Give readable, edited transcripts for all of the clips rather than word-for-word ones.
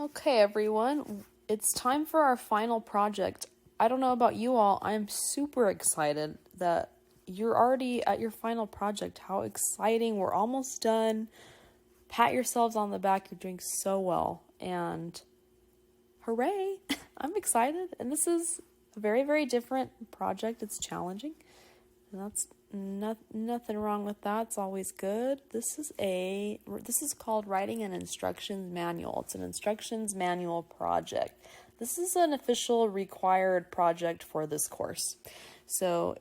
Okay, everyone, it's time for our final project. I don't know about you all, I'm super excited that you're already at your final project. How exciting! We're almost done. Pat yourselves on the back, you're doing so well. And hooray! I'm excited. And this is a very, very different project. It's challenging. And that's nothing wrong with that. It's always good. This is called writing an instructions manual. It's an instructions manual project. This is an official required project for this course. So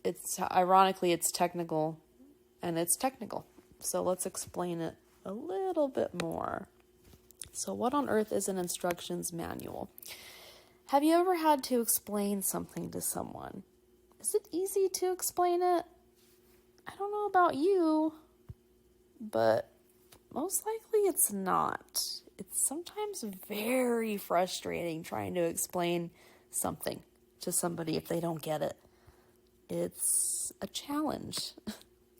it's ironically it's technical and it's technical. So let's explain it a little bit more. So what on earth is an instructions manual? Have you ever had to explain something to someone? Is it easy to explain it? I don't know about you, but most likely it's not. It's sometimes very frustrating trying to explain something to somebody if they don't get it. It's a challenge.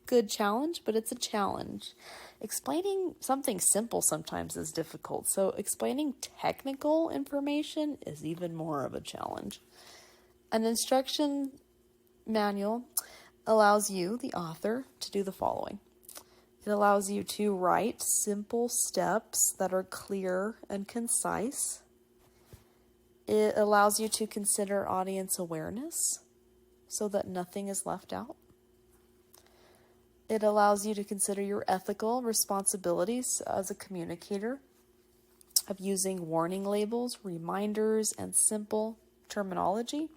Good challenge, but it's a challenge. Explaining something simple sometimes is difficult, so explaining technical information is even more of a challenge. An instruction manual allows you, the author, to do the following. It allows you to write simple steps that are clear and concise. It allows you to consider audience awareness so that nothing is left out. It allows you to consider your ethical responsibilities as a communicator of using warning labels, reminders, and simple terminology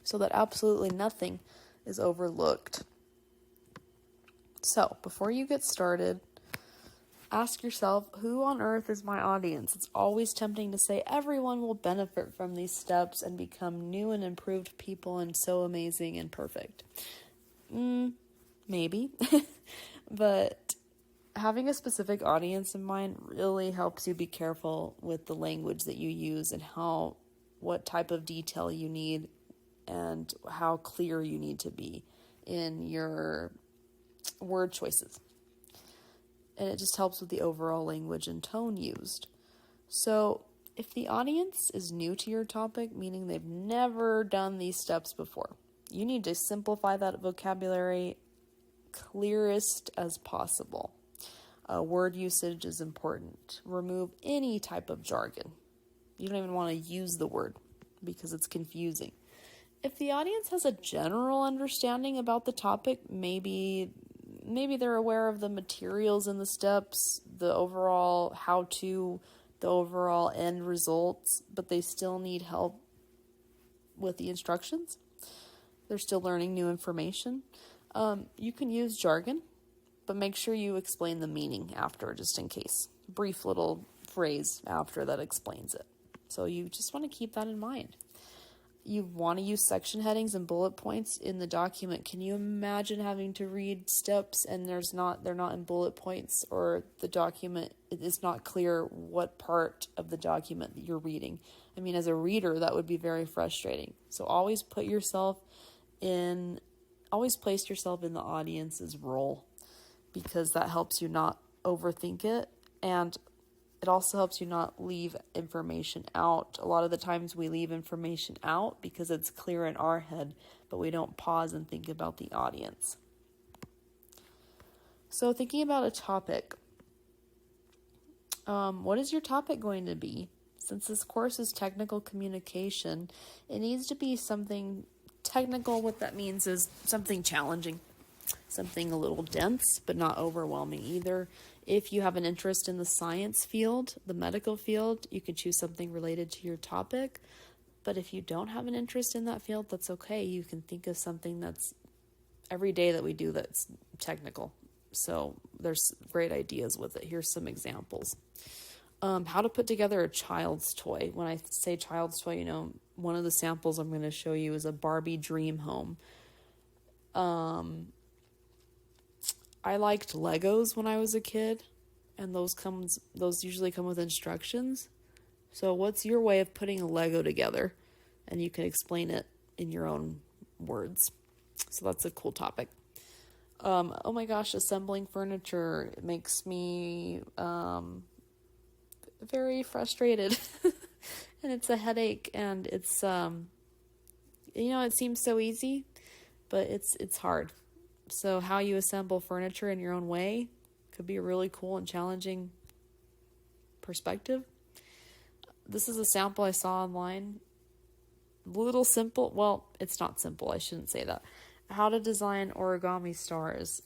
so that absolutely nothing is overlooked. So, before you get started, ask yourself, who on earth is my audience? It's always tempting to say everyone will benefit from these steps and become new and improved people and so amazing and perfect. Maybe. But having a specific audience in mind really helps you be careful with the language that you use and what type of detail you need and how clear you need to be in your word choices. And it just helps with the overall language and tone used. So if the audience is new to your topic, meaning they've never done these steps before, you need to simplify that vocabulary clearest as possible. Word usage is important. Remove any type of jargon. You don't even want to use the word because it's confusing. If the audience has a general understanding about the topic, maybe they're aware of the materials in the steps, the overall how-to, the overall end results, but they still need help with the instructions. They're still learning new information. You can use jargon, but make sure you explain the meaning after, just in case. Brief little phrase after that explains it. So you just want to keep that in mind. You want to use section headings and bullet points in the document. Can you imagine having to read steps and they're not in bullet points, or the document is not clear what part of the document that you're reading? I mean, as a reader, that would be very frustrating. So always place yourself in the audience's role, because that helps you not overthink it, and it also helps you not leave information out. A lot of the times we leave information out because it's clear in our head, but we don't pause and think about the audience. So thinking about a topic, what is your topic going to be? Since this course is technical communication, it needs to be something technical. What that means is something challenging, something a little dense, but not overwhelming either. If you have an interest in the science field, the medical field, you could choose something related to your topic. But if you don't have an interest in that field, that's okay. You can think of something that's every day that we do that's technical. So there's great ideas with it. Here's some examples. How to put together a child's toy. When I say child's toy, one of the samples I'm going to show you is a Barbie dream home. I liked Legos when I was a kid, and those usually come with instructions. So what's your way of putting a Lego together? And you can explain it in your own words. So that's a cool topic. Oh my gosh, assembling furniture makes me very frustrated and it's a headache, and it's, it seems so easy, but it's hard. So how you assemble furniture in your own way could be a really cool and challenging perspective. This is a sample I saw online. Little simple. Well, it's not simple. I shouldn't say that. How to design origami stars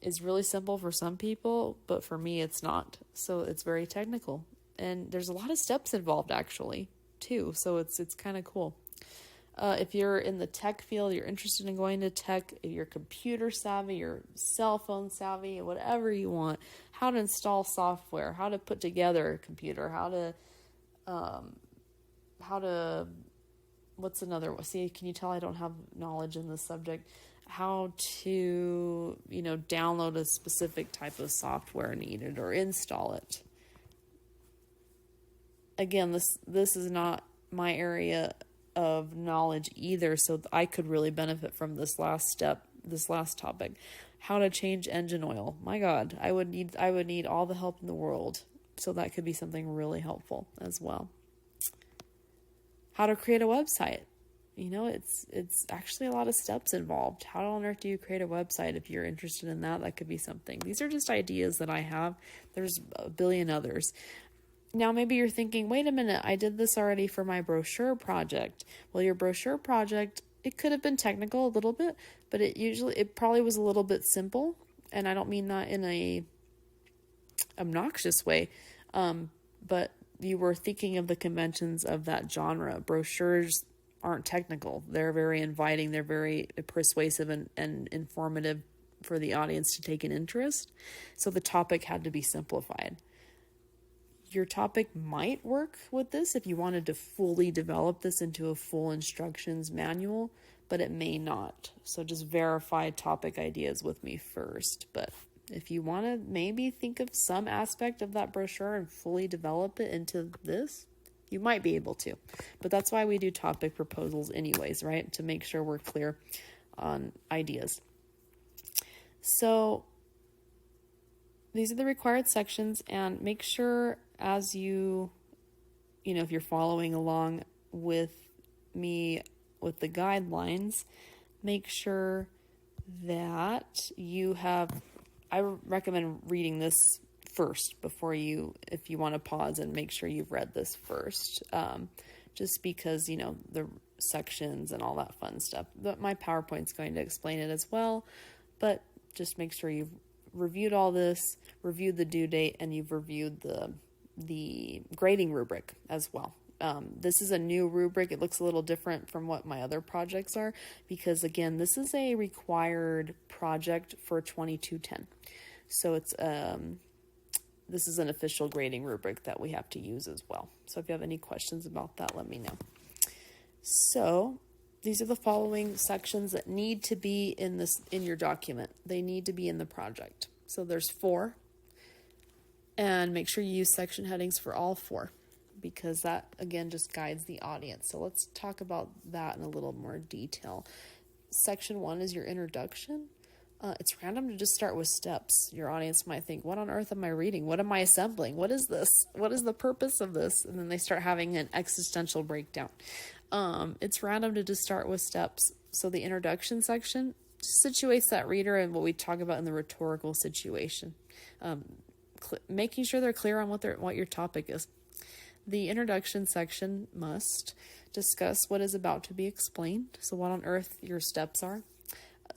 is really simple for some people, but for me it's not. So it's very technical. And there's a lot of steps involved actually, too. So it's kind of cool. If you're in the tech field, you're interested in going to tech, if you're computer savvy, you're cell phone savvy, whatever you want, how to install software, how to put together a computer, how to, what's another one? See, can you tell I don't have knowledge in this subject? How to, download a specific type of software needed or install it. Again, this is not my area of knowledge either, so I could really benefit from this last topic. How to change engine oil. My God, I would need all the help in the world. So that could be something really helpful as well. How to create a website. It's actually a lot of steps involved. How on earth do you create a website? If you're interested in that, that could be something. These are just ideas that I have. There's a billion others. Now, maybe you're thinking, wait a minute, I did this already for my brochure project. Well, your brochure project, it could have been technical a little bit, but it probably was a little bit simple. And I don't mean that in a obnoxious way, but you were thinking of the conventions of that genre. Brochures aren't technical. They're very inviting. They're very persuasive and informative for the audience to take an interest. So the topic had to be simplified. Your topic might work with this if you wanted to fully develop this into a full instructions manual, but it may not. So just verify topic ideas with me first. But if you want to maybe think of some aspect of that brochure and fully develop it into this, you might be able to. But that's why we do topic proposals anyways, right? To make sure we're clear on ideas. So these are the required sections, and make sure as if you're following along with me with the guidelines, make sure that I recommend reading this first if you want to pause and make sure you've read this first, just because, the sections and all that fun stuff. But my PowerPoint's going to explain it as well, but just make sure you've reviewed all this, reviewed the due date, and you've reviewed the grading rubric as well. This is a new rubric. It looks a little different from what my other projects are because, again, this is a required project for 2210. So it's this is an official grading rubric that we have to use as well. So if you have any questions about that, let me know. So these are the following sections that need to be in your document. They need to be in the project. So there's 4. And make sure you use section headings for all 4 because that, again, just guides the audience. So let's talk about that in a little more detail. Section 1 is your introduction. It's random to just start with steps. Your audience might think, what on earth am I reading? What am I assembling? What is this? What is the purpose of this? And then they start having an existential breakdown. It's random to just start with steps. So the introduction section situates that reader in what we talk about in the rhetorical situation. Making sure they're clear on what your topic is. The introduction section must discuss what is about to be explained, so what on earth your steps are,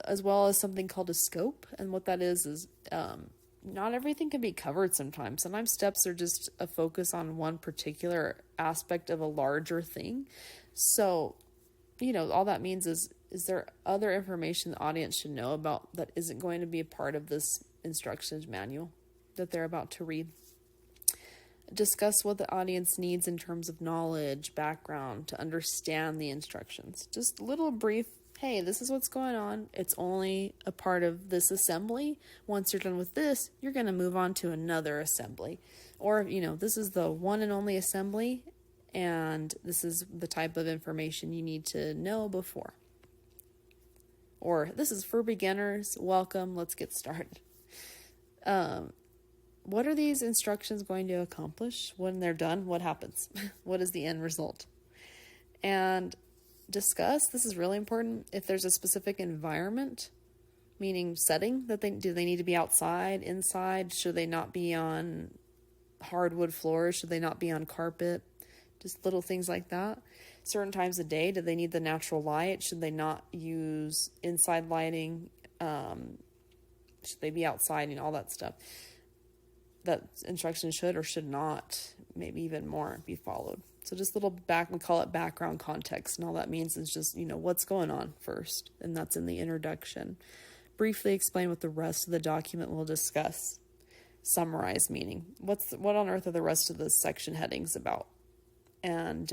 as well as something called a scope. And what that is not everything can be covered sometimes. Sometimes steps are just a focus on one particular aspect of a larger thing. So, all that means is there other information the audience should know about that isn't going to be a part of this instructions manual that they're about to read? Discuss what the audience needs in terms of knowledge, background, to understand the instructions. Just a little brief, hey, this is what's going on. It's only a part of this assembly. Once you're done with this, you're going to move on to another assembly. Or, this is the one and only assembly, and this is the type of information you need to know before. Or, this is for beginners. Welcome. Let's get started. what are these instructions going to accomplish? When they're done, what happens? What is the end result? And discuss, this is really important, if there's a specific environment, meaning setting, do they need to be outside, inside? Should they not be on hardwood floors? Should they not be on carpet? Just little things like that. Certain times of day, do they need the natural light? Should they not use inside lighting? Should they be outside, all that stuff? That instruction should or should not, maybe even more, be followed. So just we call it background context, and all that means is just, what's going on first, and that's in the introduction. Briefly explain what the rest of the document will discuss. Summarize, meaning what on earth are the rest of the section headings about? And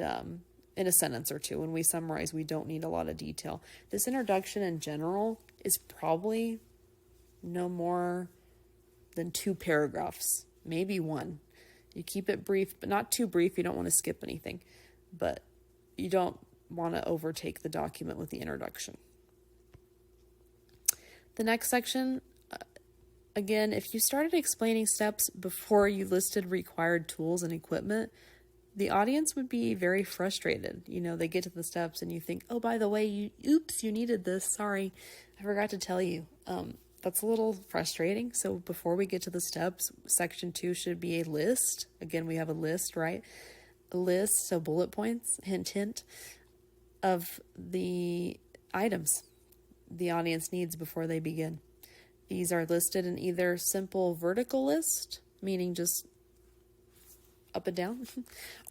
in a sentence or two, when we summarize, we don't need a lot of detail. This introduction in general is probably no more than 2 paragraphs, maybe 1. You keep it brief, but not too brief. You don't want to skip anything, but you don't want to overtake the document with the introduction. The next section, again, if you started explaining steps before you listed required tools and equipment, the audience would be very frustrated. They get to the steps and you think, oh, by the way, you needed this. Sorry, I forgot to tell you. That's a little frustrating. So before we get to the steps, section 2 should be a list. Again, we have a list, right? A list, so bullet points, hint, hint, of the items the audience needs before they begin. These are listed in either simple vertical list, meaning just up and down,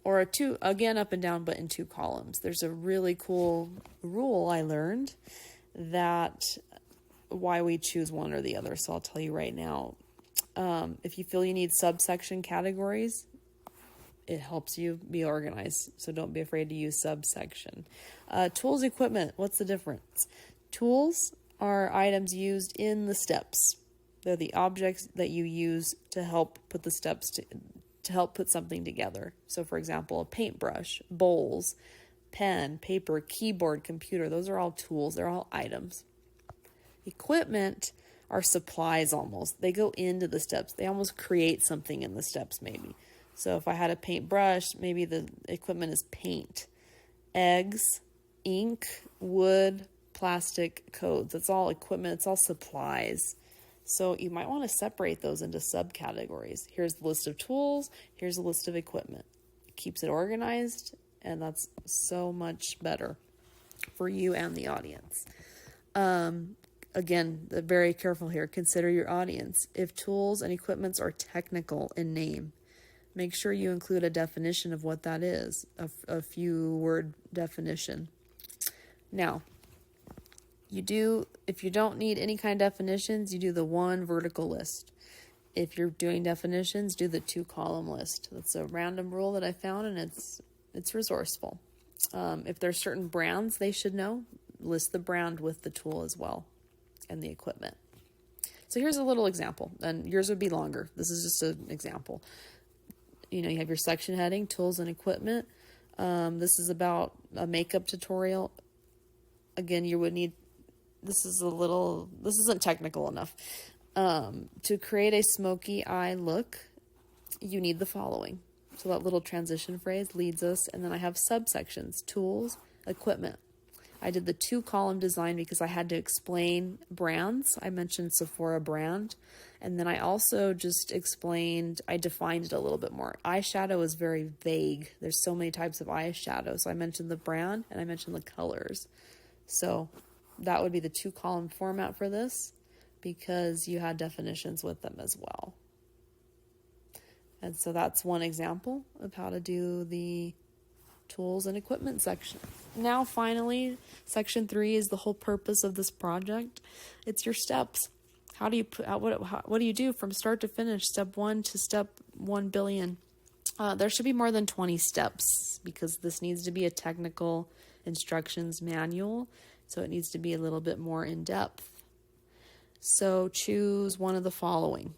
or again, up and down, but in 2 columns. There's a really cool rule I learned that why we choose one or the other. So I'll tell you right now. If you feel you need subsection categories, it helps you be organized. So don't be afraid to use subsection. Tools, equipment. What's the difference? Tools are items used in the steps. They're the objects that you use to help put the steps to help put something together. So for example, a paintbrush, bowls, pen, paper, keyboard, computer. Those are all tools. They're all items. Equipment are supplies almost. They go into the steps. They almost create something in the steps maybe. So if I had a paintbrush, maybe the equipment is paint, eggs, ink, wood, plastic, codes. It's all equipment. It's all supplies. So you might want to separate those into subcategories. Here's the list of tools. Here's a list of equipment. It keeps it organized, and that's so much better for you and the audience. Again, very careful here. Consider your audience. If tools and equipments are technical in name, make sure you include a definition of what that is, a few word definition. Now, if you don't need any kind of definitions, you do the 1 vertical list. If you're doing definitions, do the 2 column list. That's a random rule that I found, and it's resourceful. If there's certain brands they should know, list the brand with the tool as well and the equipment. So here's a little example, and yours would be longer. This is just an example. You have your section heading, tools and equipment. This is about a makeup tutorial. Again, you would need, this isn't technical enough. To create a smoky eye look, you need the following. So that little transition phrase leads us, and then I have subsections, tools, equipment. I did the 2 column design because I had to explain brands. I mentioned Sephora brand. And then I also just I defined it a little bit more. Eyeshadow is very vague. There's so many types of eyeshadow. So I mentioned the brand and I mentioned the colors. So that would be the 2 column format for this because you had definitions with them as well. And so that's one example of how to do the tools and equipment section. Now, finally, section 3 is the whole purpose of this project. It's your steps. What do you do from start to finish? Step 1 to step 1 billion. There should be more than 20 steps because this needs to be a technical instructions manual. So it needs to be a little bit more in depth. So choose one of the following.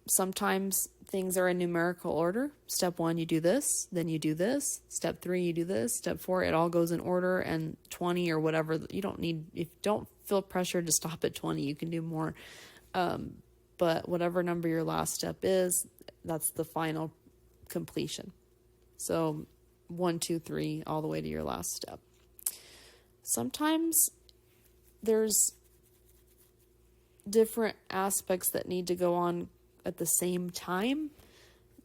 Sometimes things are in numerical order. Step 1, you do this, then you do this. Step 3, you do this. Step 4, it all goes in order, and 20 or whatever. If you don't feel pressured to stop at 20, you can do more. but whatever number your last step is, that's the final completion. So 1, 2, 3, all the way to your last step. Sometimes there's different aspects that need to go on at the same time,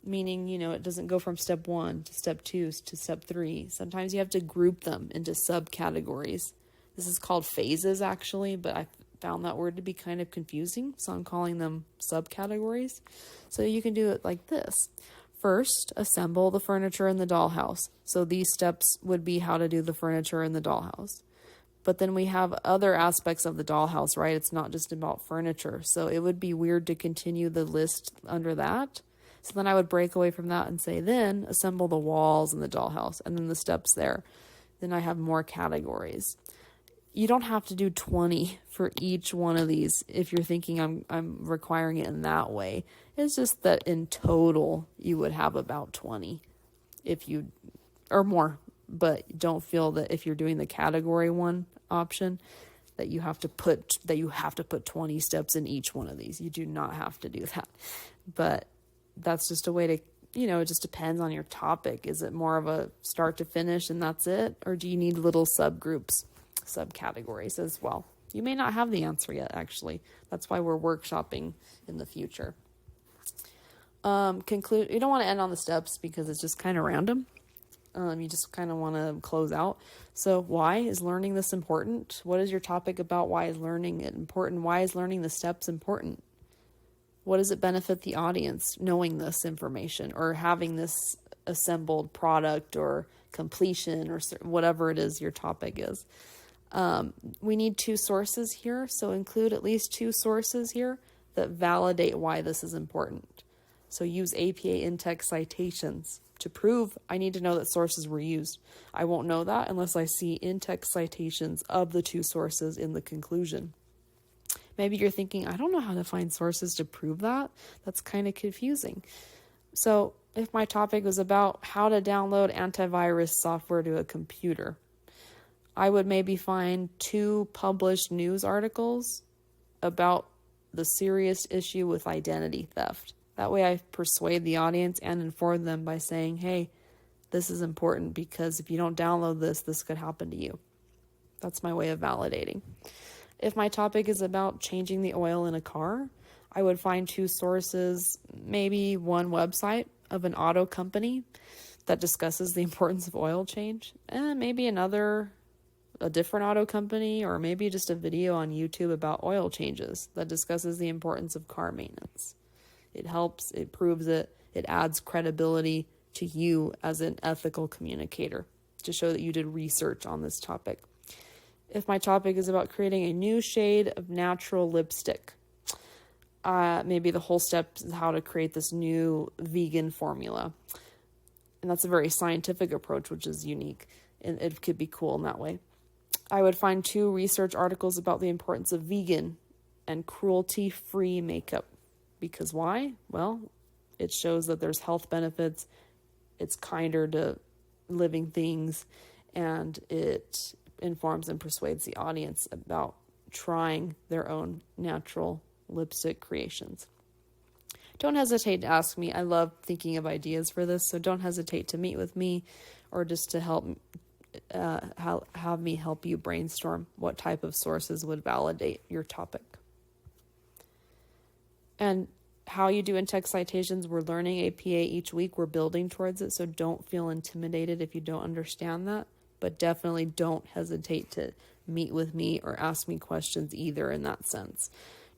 meaning, it doesn't go from step 1 to step 2 to step 3. Sometimes you have to group them into subcategories. This is called phases, actually, but I found that word to be kind of confusing, so I'm calling them subcategories. So you can do it like this. First, assemble the furniture in the dollhouse. So these steps would be how to do the furniture in the dollhouse. But then we have other aspects of the dollhouse, right? It's not just about furniture. So it would be weird to continue the list under that. So then I would break away from that and say, then assemble the walls in the dollhouse, and then the steps there. Then I have more categories. You don't have to do 20 for each one of these if you're thinking I'm requiring it in that way. It's just that in total you would have about 20 or more. But don't feel that if you're doing the category 1 option that you have to put 20 steps in each one of these. You do not have to do that. But that's just a way to, it just depends on your topic. Is it more of a start to finish and that's it? Or do you need little subgroups, subcategories as well? You may not have the answer yet, actually. That's why we're workshopping in the future. Conclude. You don't want to end on the steps because it's just kind of random. You just kind of want to close out. So why is learning this important? What is your topic about? Why is learning it important? Why is learning the steps important? What does it benefit the audience knowing this information or having this assembled product or completion or whatever it is your topic is? We need 2 sources here. So include at least 2 sources here that validate why this is important. So use APA in-text citations. To prove, I need to know that sources were used. I won't know that unless I see in-text citations of the 2 sources in the conclusion. Maybe you're thinking, I don't know how to find sources to prove that. That's kind of confusing. So if my topic was about how to download antivirus software to a computer, I would maybe find 2 published news articles about the serious issue with identity theft. That way I persuade the audience and inform them by saying, hey, this is important because if you don't download this could happen to you. That's my way of validating. If my topic is about changing the oil in a car, I would find 2 sources, maybe one website of an auto company that discusses the importance of oil change, and maybe a different auto company, or maybe just a video on YouTube about oil changes that discusses the importance of car maintenance. It helps, it proves it adds credibility to you as an ethical communicator to show that you did research on this topic. If my topic is about creating a new shade of natural lipstick, maybe the whole step is how to create this new vegan formula. And that's a very scientific approach, which is unique, and it could be cool in that way. I would find 2 research articles about the importance of vegan and cruelty-free makeup. Because why? Well, it shows that there's health benefits, it's kinder to living things, and it informs and persuades the audience about trying their own natural lipstick creations. Don't hesitate to ask me. I love thinking of ideas for this, so don't hesitate to meet with me or just to have me help you brainstorm what type of sources would validate your topic. And how you do in-text citations, we're learning APA each week. We're building towards it, so don't feel intimidated if you don't understand that. But definitely don't hesitate to meet with me or ask me questions either in that sense.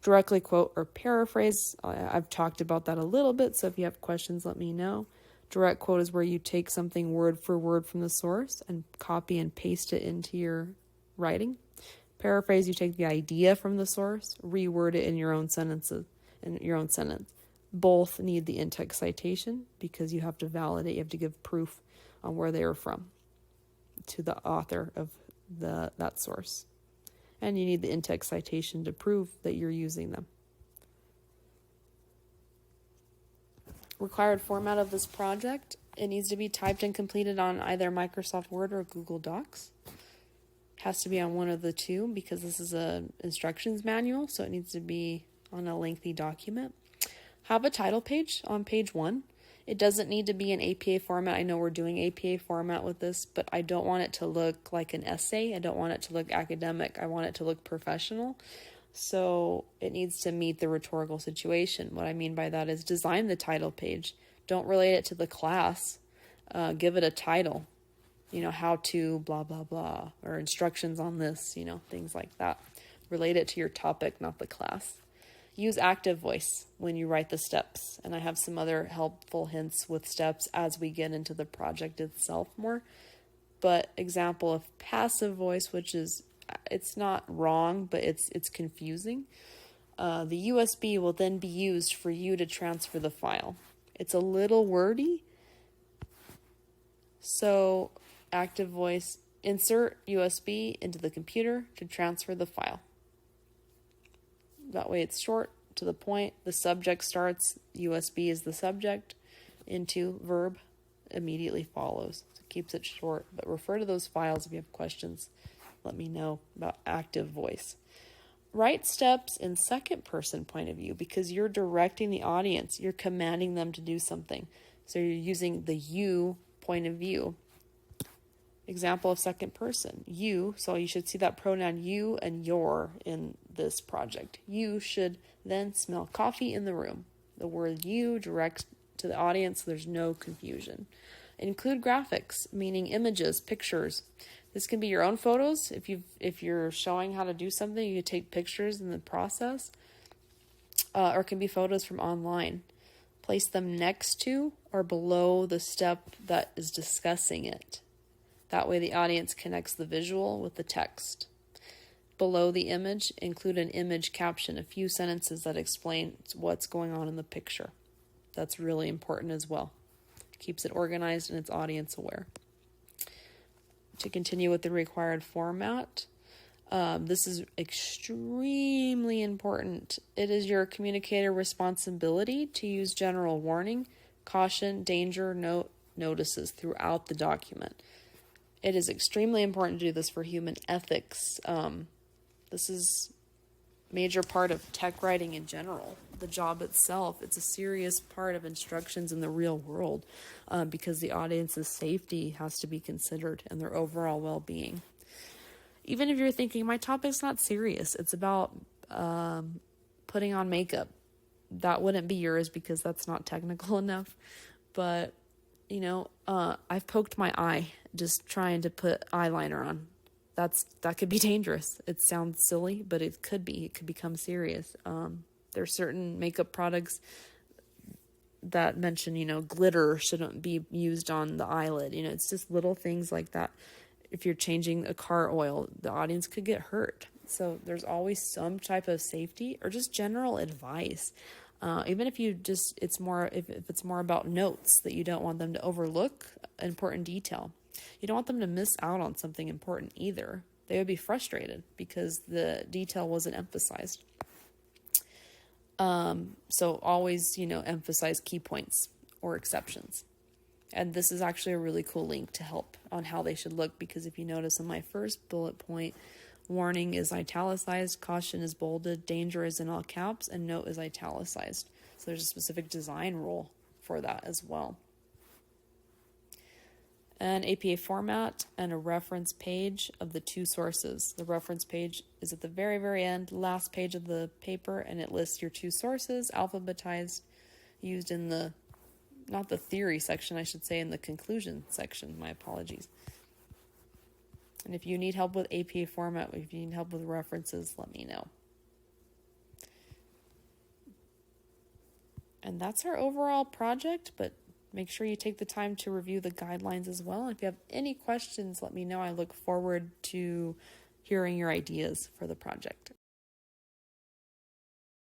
Directly quote or paraphrase, I've talked about that a little bit, so if you have questions, let me know. Direct quote is where you take something word for word from the source and copy and paste it into your writing. Paraphrase, you take the idea from the source, reword it in your own sentences. Both need the in-text citation because you have to validate, you have to give proof on where they are from to the author of that source. And you need the in-text citation to prove that you're using them. Required format of this project, it needs to be typed and completed on either Microsoft Word or Google Docs. It has to be on one of the 2 because this is an instructions manual, so it needs to be on a lengthy document. Have a title page on page 1. It doesn't need to be an APA format. I know we're doing APA format with this, but I don't want it to look like an essay. I don't want it to look academic. I want it to look professional. So it needs to meet the rhetorical situation. What I mean by that is design the title page. Don't relate it to the class. Give it a title, how to blah, blah, blah, or instructions on this, things like that. Relate it to your topic, not the class. Use active voice when you write the steps. And I have some other helpful hints with steps as we get into the project itself more. But example of passive voice, which is, it's not wrong, but it's confusing. The USB will then be used for you to transfer the file. It's a little wordy. So active voice, insert USB into the computer to transfer the file. That way it's short, to the point. The subject starts, USB is the subject, into verb immediately follows. So it keeps it short, but refer to those files if you have questions. Let me know about active voice. Write steps in second person point of view because you're directing the audience. You're commanding them to do something. So you're using the you point of view. Example of second person, you. So you should see that pronoun you and your in this project. You should then smell coffee in the room. The word you directs to the audience so there's no confusion. Include graphics, meaning images, pictures. This can be your own photos. If you're showing how to do something, you can take pictures in the process. Or it can be photos from online. Place them next to or below the step that is discussing it. That way the audience connects the visual with the text. Below the image, include an image caption, a few sentences that explain what's going on in the picture. That's really important as well. It keeps it organized and it's audience aware. To continue with the required format, this is extremely important. It is your communicator responsibility to use general warning, caution, danger, notices throughout the document. It is extremely important to do this for human ethics. This is a major part of tech writing in general. The job itself, it's a serious part of instructions in the real world because the audience's safety has to be considered and their overall well-being. Even if you're thinking, my topic's not serious, it's about putting on makeup. That wouldn't be yours because that's not technical enough. But, I've poked my eye just trying to put eyeliner on. That could be dangerous. It sounds silly, but it could be. It could become serious. There are certain makeup products that mention, glitter shouldn't be used on the eyelid. It's just little things like that. If you're changing a car oil, the audience could get hurt. So there's always some type of safety or just general advice. Even if it's more about notes that you don't want them to overlook important detail. You don't want them to miss out on something important either. They would be frustrated because the detail wasn't emphasized. So always, emphasize key points or exceptions. And this is actually a really cool link to help on how they should look because if you notice in my first bullet point, warning is italicized, caution is bolded, danger is in all caps, and note is italicized. So there's a specific design rule for that as well. An APA format and a reference page of the two sources. The reference page is at the very, very end, last page of the paper, and it lists your two sources, alphabetized, used in not the theory section, I should say, in the conclusion section. My apologies. And if you need help with APA format, if you need help with references, let me know. And that's our overall project, but make sure you take the time to review the guidelines as well. If you have any questions, let me know. I look forward to hearing your ideas for the project.